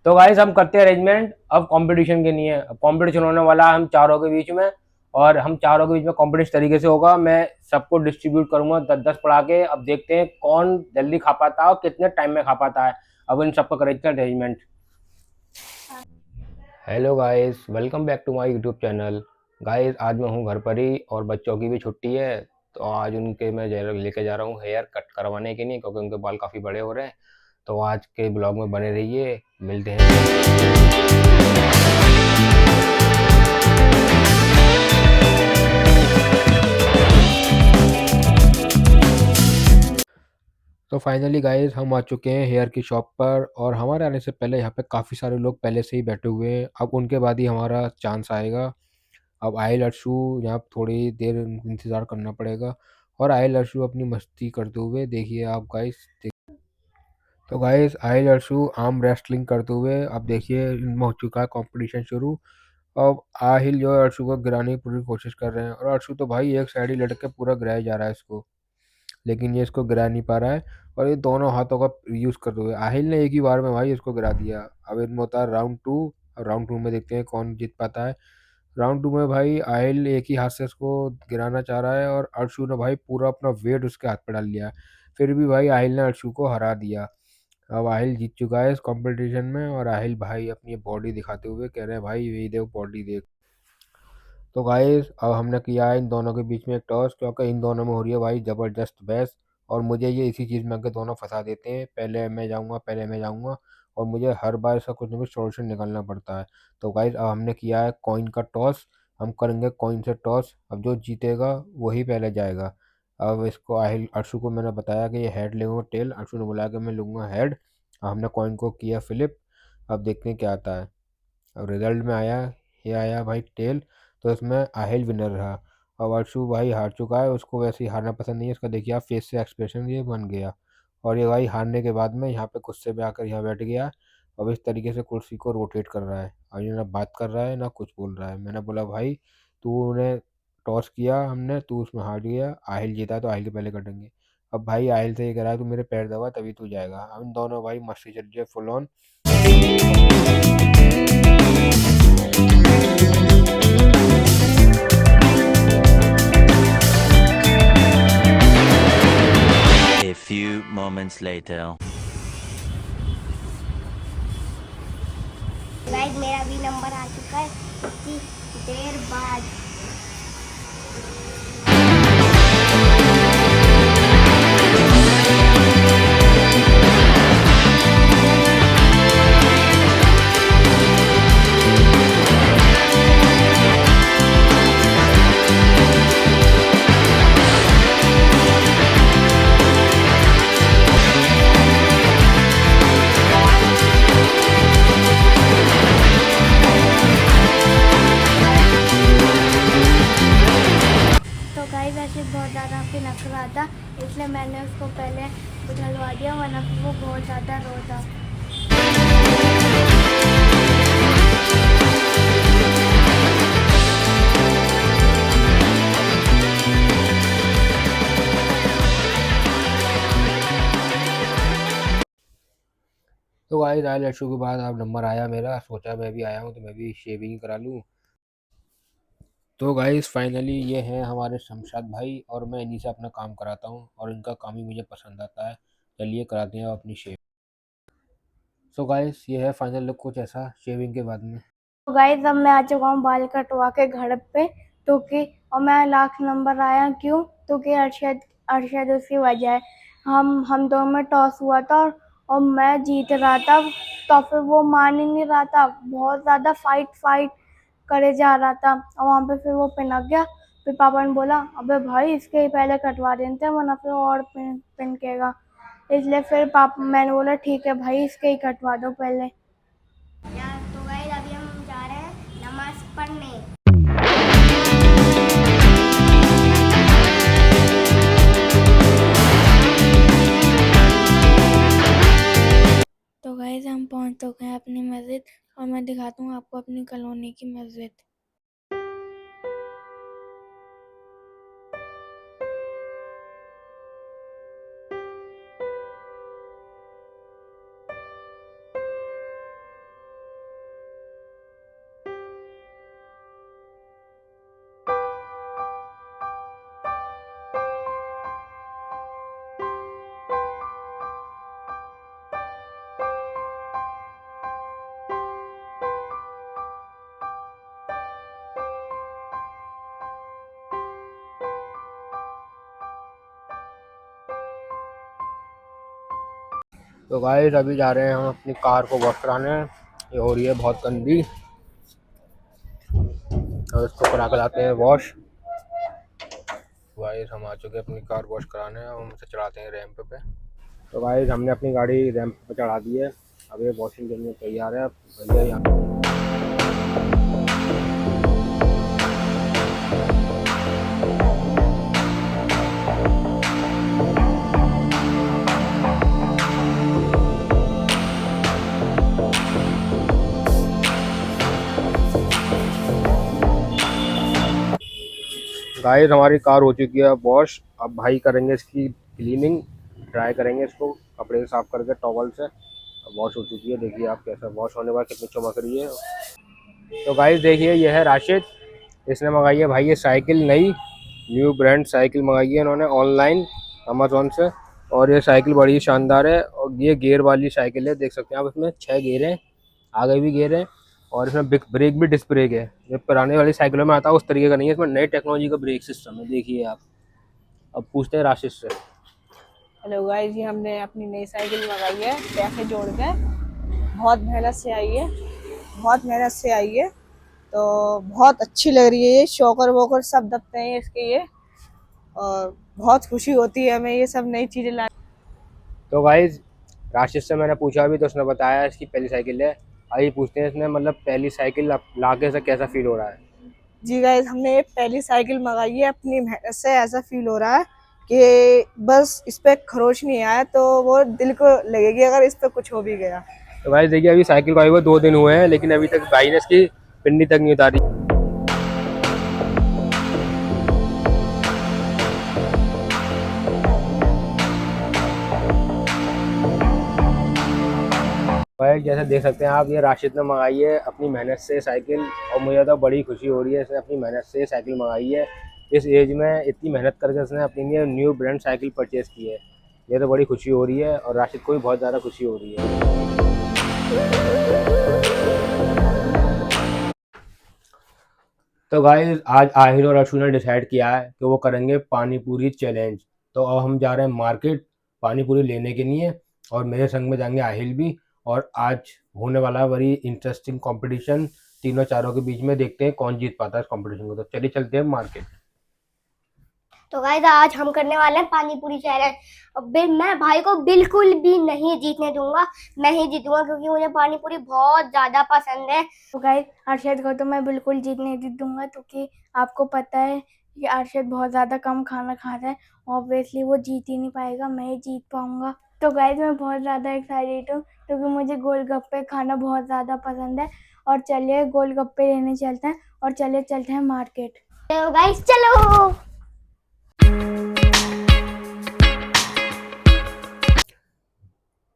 तो गाइस हम करते हैं अरेंजमेंट अब कंपटीशन के लिए। अब कंपटीशन होने वाला है हम चारों के बीच में, और हम चारों के बीच में कंपटीशन तरीके से होगा। मैं सबको डिस्ट्रीब्यूट करूंगा 10-10 पढ़ा के। अब देखते हैं कौन जल्दी खा पाता है और कितने टाइम में खा पाता है। अब इन सबका करते हैं arrangement. Hello guys, welcome back to my YouTube channel. Guys आज मैं हूँ घर पर ही और बच्चों की भी छुट्टी है, तो आज उनके मैं लेके जा रहा हूँ हेयर कट करवाने के लिए, क्योंकि उनके बाल काफ़ी बड़े हो रहे हैं। तो आज के ब्लॉग में बने रहिए, मिलते हैं। तो फाइनली गाइस हम आ चुके हैं हेयर की शॉप पर, और हमारे आने से पहले यहाँ पे काफ़ी सारे लोग पहले से ही बैठे हुए हैं। अब उनके बाद ही हमारा चांस आएगा। अब आयल अर्शु यहाँ थोड़ी देर इंतज़ार करना पड़ेगा, और आयल अर्शु अपनी मस्ती करते हुए देखिए आप गाइस। तो guys oil Arshu arm wrestling करते हुए अब देखिए इनमें हो चुका है कंपटीशन शुरू। अब आहिल जो है अर्शु को गिराने की पूरी कोशिश कर रहे हैं, और अर्शु तो भाई एक साइड ही लटके पूरा गिराया जा रहा है इसको, लेकिन ये इसको गिरा नहीं पा रहा है। और ये दोनों हाथों का यूज़ करते हुए आहिल ने एक ही बार में भाई इसको गिरा दिया। अब इनमें होता है राउंड टू, और राउंड टू में देखते हैं कौन जीत पाता है। राउंड टू में भाई आहिल एक ही हाथ से इसको गिराना चाह रहा है, और अर्शु ने भाई पूरा अपना वेट उसके हाथ पे डाल लिया। फिर भी भाई आहिल ने अर्शु को हरा दिया। अब आहिल जीत चुका है इस कंपटीशन में, और आहिल भाई अपनी बॉडी दिखाते हुए कह रहे हैं भाई ये देख बॉडी देख। तो गाइस अब हमने किया है इन दोनों के बीच में एक टॉस, क्योंकि इन दोनों में हो रही है भाई ज़बरदस्त बहस। और मुझे ये इसी चीज़ में आके दोनों फंसा देते हैं, पहले मैं जाऊंगा, और मुझे हर बार इसका कुछ ना कुछ सॉल्यूशन निकालना पड़ता है। तो गाइस अब हमने किया है कॉइन का टॉस। हम करेंगे कॉइन से टॉस, अब जो जीतेगा वही पहले जाएगा। अब इसको आहिल अर्शु को मैंने बताया कि ये हेड लेगा टेल, अर्शु ने बोला कि मैं लूँगा हेड। हमने कॉइन को किया फ्लिप, अब देखते हैं क्या आता है। अब रिजल्ट में आया, ये आया भाई टेल, तो इसमें आहिल विनर रहा। अब अर्शु भाई हार चुका है, उसको वैसे ही हारना पसंद नहीं है। इसका देखिए आप फेस से एक्सप्रेशन ये बन गया, और ये भाई हारने के बाद में यहाँ पे गुस्से में आकर यहाँ बैठ गया। अब इस तरीके से कुर्सी को रोटेट कर रहा है, और ये ना बात कर रहा है ना कुछ बोल रहा है। मैंने बोला भाई तूने टॉस किया, हमने तू उसमें हार गया, आहिल जीता तो आहिल के पहले कटेंगे। अब भाई आहिल से ये कह रहा है तू मेरे पैर दबा तभी तू जाएगा। अब इन दोनों भाई मस्ती चल रही है full on. A few moments later. Guys मेरा भी नंबर आ चुका है इतनी देर बाद। तो गाइस ऐसे बहुत ज़्यादा फिर नख रहा था, इसलिए मैंने उसको पहले उछलवा दिया, वरना फिर वो बहुत ज़्यादा रोता। तो गाइस आयल अर्शु के बाद अब नंबर आया मेरा, सोचा मैं भी आया हूँ तो मैं भी शेविंग करा लूँ। तो गाइस फाइनली ये हैं हमारे शमशाद भाई, और मैं इन्हीं से अपना काम कराता हूँ, और इनका काम ही मुझे पसंद आता है। चलिए कराते हैं अपनी शेव। सो गाइस ये है फाइनल लुक कुछ ऐसा शेविंग के बाद में। तो गाइस अब मैं आ चुका हूँ बाल कटवा के घर पे, तो कि और मैं लाख नंबर आया क्यों, तो कि अरशद अरशद उसकी वजह है। हम दोनों में टॉस हुआ था, और मैं जीत रहा था, तो फिर वो मान ही नहीं रहा था, बहुत ज़्यादा फाइट करे जा रहा था, और वहाँ पे फिर वो पिनक गया। फिर पापा ने बोला अबे भाई इसके ही पहले कटवा देते हैं, वरना फिर और पिनकेगा। इसलिए फिर पापा मैंने बोला ठीक है भाई इसके ही कटवा दो पहले। यार तो गाइस अभी हम जा रहे हैं नमाज पढ़ने। तो गाइस हम पहुंच चुके हैं अपनी मस्जिद, और मैं दिखाता हूँ आपको अपनी कॉलोनी की मस्जिद। तो गाइस अभी जा रहे हैं हम अपनी कार को वॉश कराने। ये हो रही है बहुत गंदी, और इसको करा कर लाते हैं वॉश। गाइस हम आ चुके हैं अपनी कार वॉश कराने, हम उसे चढ़ाते हैं रैंप पे। तो गाइस हमने अपनी गाड़ी रैंप पे चढ़ा दी है, अब ये वॉशिंग के लिए तैयार है। भैया यहाँ गाइस हमारी कार हो चुकी है वॉश। अब भाई करेंगे इसकी क्लीनिंग, ड्राई करेंगे इसको कपड़े से साफ करके टॉवल से। वॉश हो चुकी है, देखिए आप कैसा वॉश होने के बाद कितनी चमक रही है। तो गाइस देखिए ये है राशिद, इसने मंगाई है भाई ये साइकिल, नई न्यू ब्रांड साइकिल मंगाई है इन्होंने ऑनलाइन अमेजोन से। और ये साइकिल बड़ी शानदार है, और ये गियर वाली साइकिल है, देख सकते हैं आप इसमें 6 गियर हैं, आगे भी गियर है, और इसमें ब्रेक भी डिस्क ब्रेक है। ये पुराने वाली साइकिलों में आता है उस तरीके का नहीं है, इसमें नई टेक्नोलॉजी का ब्रेक सिस्टम है, देखिए आप। अब पूछते हैं राशिद से। हेलो गाइस, ये हमने अपनी नई साइकिल मंगाई है पैसे जोड़ के। बहुत मेहनत से आई है, बहुत मेहनत से आई है, तो बहुत अच्छी लग रही है। ये शॉकर वॉकर सब दबते हैं इसके ये, और बहुत खुशी होती है हमें ये सब नई चीज़ें ला। तो गाइज राशिद से मैंने पूछा भी, तो उसने बताया इसकी पहली साइकिल है। आइए पूछते हैं इसने मतलब पहली साइकिल लाके से कैसा फील हो रहा है। जी गाइस, हमने ये पहली साइकिल मंगाई है अपनी मेहनत से। ऐसा फील हो रहा है कि बस इस पे खरोच नहीं आया तो वो दिल को लगेगी अगर इस पे कुछ हो भी गया। तो भाई देखिए अभी साइकिल को आए हुए 2 दिन हुए हैं, लेकिन अभी तक भाई ने इसकी पिंडी तक नहीं उतारी। भाई जैसे देख सकते हैं आप, ये राशिद ने मंगाई है अपनी मेहनत से साइकिल, और मुझे तो बड़ी खुशी हो रही है, इसने अपनी मेहनत से साइकिल मंगाई है। इस एज में इतनी मेहनत करके उसने अपनी लिए न्यू ब्रांड साइकिल परचेज की है, ये तो बड़ी खुशी हो रही है, और राशिद को भी बहुत ज़्यादा खुशी हो रही है। तो गाइस आज आहिल और अर्शु ने डिसाइड किया है कि वो करेंगे पानी पूरी चैलेंज। तो अब हम जा रहे हैं मार्केट पानी पूरी लेने के लिए, और मेरे संग में जाएंगे आहिल भी। और आज होने वाला है बड़ी इंटरेस्टिंग कंपटीशन तीनों चारों के बीच में, देखते हैं कौन जीत पाता है इस कंपटीशन को। तो चलिए चलते हैं मार्केट। तो गाइस आज हम करने वाले हैं पानी पूरी चैलेंज। अब मैं भाई को बिल्कुल भी नहीं जीतने दूंगा, मैं ही जीतूंगा क्योंकि मुझे पानी पूरी बहुत ज्यादा पसंद है। तो गाइस अरशद को तो मैं बिल्कुल जीतने नहीं दूंगा, क्योंकि आपको पता है कि अरशद बहुत ज्यादा कम खाना खाता है, ऑब्वियसली वो जीत ही नहीं पाएगा, मैं ही जीत पाऊंगा। तो गाइस मैं बहुत ज्यादा एक्साइटेड हूँ क्योंकि मुझे गोलगप्पे खाना बहुत ज्यादा पसंद है। और चलिए गोलगप्पे लेने चलते हैं, और चलिए चलते हैं मार्केट। तो गाइस चलो।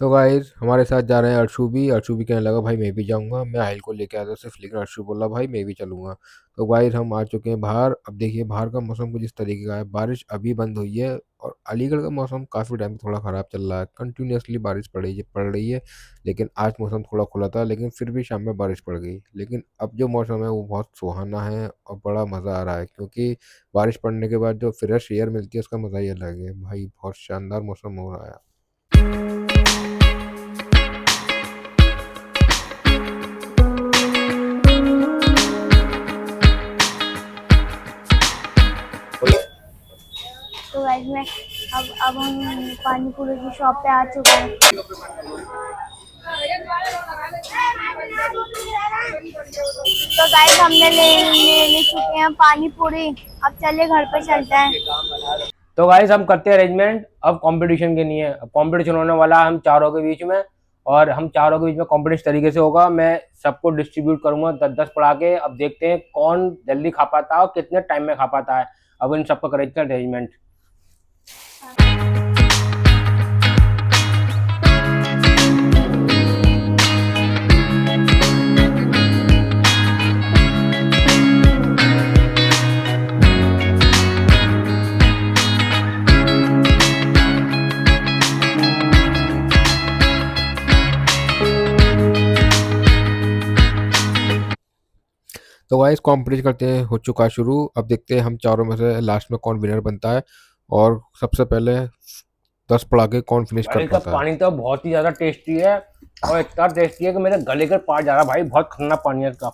तो गाइस हमारे साथ जा रहे हैं अर्शु भी कहने लगा भाई मैं भी जाऊंगा, मैं आहिल को लेके आता सिर्फ, लेकिन अर्शु बोला भाई मैं भी चलूंगा। तो गाइस हम आ चुके हैं बाहर। अब देखिए बाहर का मौसम कुछ इस तरीके का है, बारिश अभी बंद हुई है, और अलीगढ़ का मौसम काफ़ी टाइम से थोड़ा ख़राब चल रहा है, कंटिन्यूसली बारिश पड़ रही है। लेकिन आज मौसम थोड़ा खुला था, लेकिन फिर भी शाम में बारिश पड़ गई। लेकिन अब जो मौसम है वो बहुत सुहाना है, और बड़ा मज़ा आ रहा है, क्योंकि बारिश पड़ने के बाद जो फ्रेश एयर मिलती है उसका मज़ा ही अलग है भाई, बहुत शानदार मौसम हो रहा है। तो गाइस मैं अब हम पानी पूरी की शॉप पे आ चुके हैं। तो गाइस हमने ले चुके हैं पानी पूरी, अब चलिए घर पे चलते हैं। तो गाइस हम करते हैं अरेंजमेंट अब कंपटीशन के लिए। अब कंपटीशन होने वाला है हम चारों के बीच में, और हम चारों के बीच में कंपटीशन तरीके से होगा। मैं सबको डिस्ट्रीब्यूट करूंगा 10-10 पड़ा के। अब देखते हैं कौन जल्दी खा पाता है और कितने टाइम में खा पाता है। अब इन सबका करेंगे अरेंजमेंट। तो गाइस कॉम्पिटिशन करते हैं हो चुका है शुरू। अब देखते हैं हम चारों में से लास्ट में कौन विनर बनता है। और सबसे पहले 10 पड़ा के कौन फिनिश भाई कर का पाता है। पानी तो बहुत ही ज्यादा टेस्टी है और इतना टेस्टी है कि मेरे गले के पार जा रहा भाई। बहुत खतरनाक पानी है इसका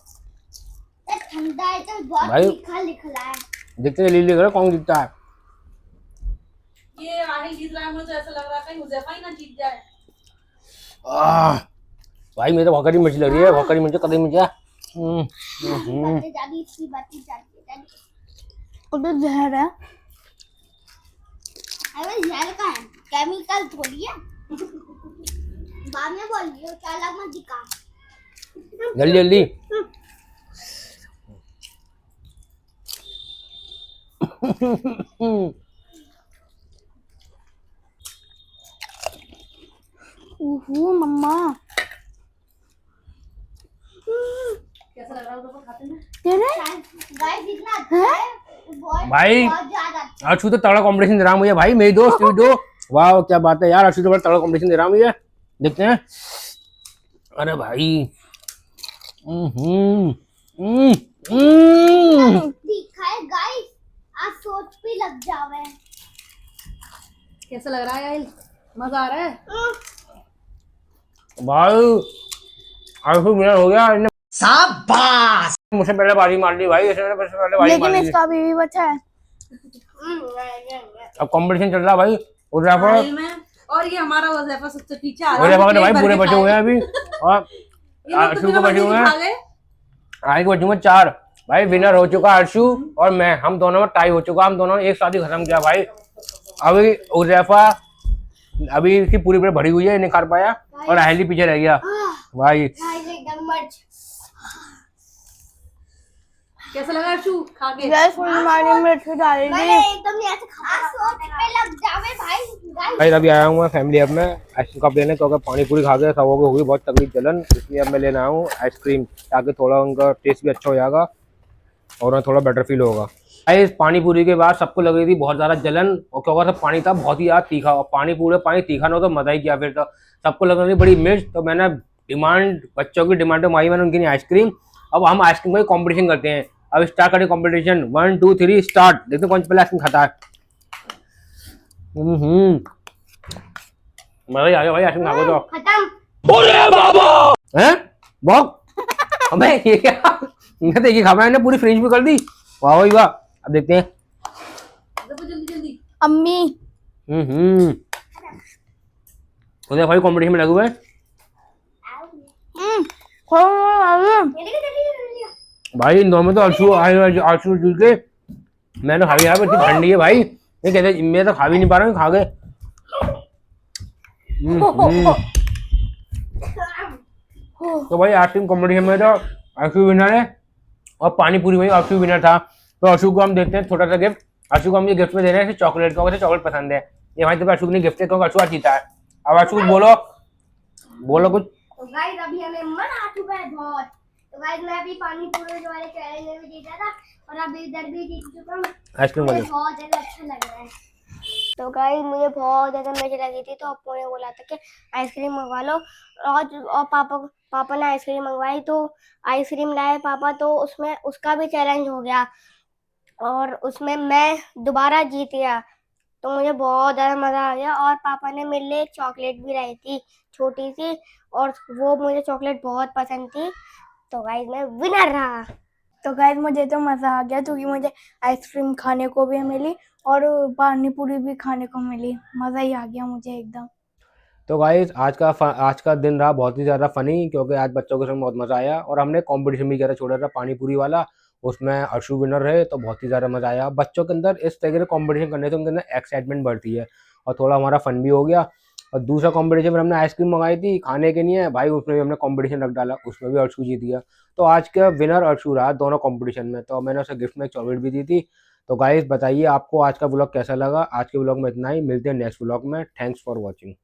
ठंडा है तो बहुत भाई। तीखा निकला है। देखते लीली करो कौन जीतता है। ये राहिल जीत रहा है, मुझे तो ऐसा लग रहा है कहीं हुज़ैफा ही ना जीत जाए। आह, भाई मेरे तो भौकरी मिर्च लग रही है। भौकरी मिर्च कतई मिर्च है। बातें जानी इसकी बातें जानी उधर जहर है। अरे जहर का है, केमिकल थोड़ी है। बाद में बोलिए चला मत दिखा। जल्दी जल्दी। ओहो मम्मा कैसा लग रहा है उसको खाते में? तेरे गाइस इतना अच्छा है बहुत भाई बहुत ज्यादा अच्छा। अशु तो तगड़ा कंपटीशन दे रहा है मुझे भाई। मेरी दोस्त वीडियो वाह क्या बात है यार। अशु तो बड़ा तगड़ा कंपटीशन दे रहा है मुझे। देखते हैं। अरे भाई तीखा है गाइस, आज सोच भी लग जावे। कैसा लग रहा है राहिल? मजा आ रहा है? भाई अशु मेरा हो गया। इन्हें शाबाश मुझसे पहले बाजी मार ली भाई। इसने मुझसे पहले बाजी मार लेकिन ली। इसका अभी भी बचा है। अब कंपटीशन चल रहा है भाई। राहिल में और ये हमारा हुज़ैफा सबसे पीछे आ रहा है। भाई पूरे बचे हुए हैं अभी और ये लोग अशु कितने को बचे बजे हुए खा हैं। गए? आगे बचे हुए 4। भाई विनर हो चुका अर्शु और मैं। हम दोनों में टाई हो चुका। हम दोनों ने एक साथ ही खत्म किया भाई। अभी हुज़ैफा अभी इसकी पूरी पूरी भरी हुई है, नहीं कर पाया और राहिल ही पीछे रह गया भाई। एकदम मर्च। कैसा लगा अर्शु खा के? गैस फुल मिर्च डाली मैंने एकदम ऐसे खा सोच पे लग जावे भाई। भाई अभी आया हूँ मैं फैमिली हब में आइसक्रीम कप लेने क्योंकि पानी पूरी खा के सबों को हुई बहुत तकलीफ जलन। इसलिए अब मैं लेने आया हूँ आइसक्रीम ताकि थोड़ा उनका टेस्ट भी अच्छा हो जाएगा और उन्हें थोड़ा बेटर फील होगा। भाई पानी पूरी के बाद सबको लग रही थी बहुत ज़्यादा जलन और क्योंकि सब पानी था बहुत ही ज़्यादा तीखा और पानी पूरे पानी तीखा ना हो तो मज़ा ही किया। फिर तो सबको लग रही थी बड़ी मिर्च। तो मैंने डिमांड बच्चों की डिमांड माई मैंने उनकी आइसक्रीम। अब हम आइसक्रीम का कॉम्पिटिशन करते हैं। अब स्टार्ट करें कॉम्पिटिशन 1 2 3 स्टार्ट। देखते कौन पहले आइसक्रीम खाता है। मजा ही आ गया भाई आइसक्रीम खा तो। खत्म। अरे बाबा हैं बहुत अबे ये क्या। मैं तो ये खा मैंने पूरी फ्रिज भी कर दी। वाह भाई वाह। अब देखते हैं। जल्दी जल्दी। अम्मी उधर भाई कंपटीशन में लगे हुए हैं भाई। इन दोनों में तो अर्शु जीत के। मैंने खा लिया इतनी ठंडी है भाई। ये कहते मैं तो खा भी नहीं पा रहा हूँ खा गए। तो भाई आइसक्रीम कंपटीशन में तो अर्शु विनर है और पानी पूरी में अर्शु विनर था। तो अर्शु को हम देते हैं छोटा सा गिफ्ट। अर्शु को हम ये गिफ्ट में दे रहे हैं चॉकलेट का। वैसे चॉकलेट पसंद है ये भाई। तो अर्शु ने गिफ्ट क्योंकि अर्शु आज जीता है। अब अर्शु कुछ बोलो कुछ। तो गाइस अभी हमें मन आ चुका है बहुत। तो गाइस मैं अभी पानी पूरी वाले चैलेंज में भी जीता था और अभी इधर भी जीत चुका हूँ। आइसक्रीम मुझे बहुत ज्यादा अच्छा लग रहा है। तो गाइस मुझे बहुत ज्यादा मजा लगी थी तो अप्पू ने बोला था कि आइसक्रीम मंगवा लो और पापा ने आइसक्रीम मंगवाई। तो आइसक्रीम लाए पापा तो उसमें उसका भी चैलेंज हो गया और उसमें मैं दोबारा जीत गया। तो मुझे बहुत ज़्यादा मज़ा आ गया और पापा ने मेरे लिए एक चॉकलेट भी लाई थी छोटी सी और वो मुझे चॉकलेट बहुत पसंद थी। तो गाइस मैं विनर रहा। तो गाइस मुझे तो मज़ा आ गया क्योंकि मुझे आइसक्रीम खाने को भी मिली और पानी पूरी भी खाने को मिली। मज़ा ही आ गया मुझे एकदम। तो गाइस आज का दिन रहा बहुत ही ज़्यादा फनी क्योंकि आज बच्चों के साथ बहुत मज़ा आया और हमने कंपटीशन भी किया था छोटा सा पानी पूरी वाला। उसमें अर्शु विनर रहे तो बहुत ही ज़्यादा मज़ा आया। बच्चों के अंदर इस तरह के कंपटीशन करने से उनके अंदर एक्साइटमेंट बढ़ती है और थोड़ा हमारा फन भी हो गया। और दूसरा कंपटीशन में हमने आइसक्रीम मंगाई थी खाने के लिए भाई। उसमें भी हमने कंपटीशन रख डाला उसमें भी अर्शु जीत गया। तो आज का विनर अर्शु रहा दोनों कंपटीशन में। तो मैंने उसे गिफ्ट में एक चॉकलेट भी दी थी। तो गाइस बताइए आपको आज का व्लॉग कैसा लगा। आज के व्लॉग में इतना ही। मिलते हैं नेक्स्ट व्लॉग में। Thanks for watching.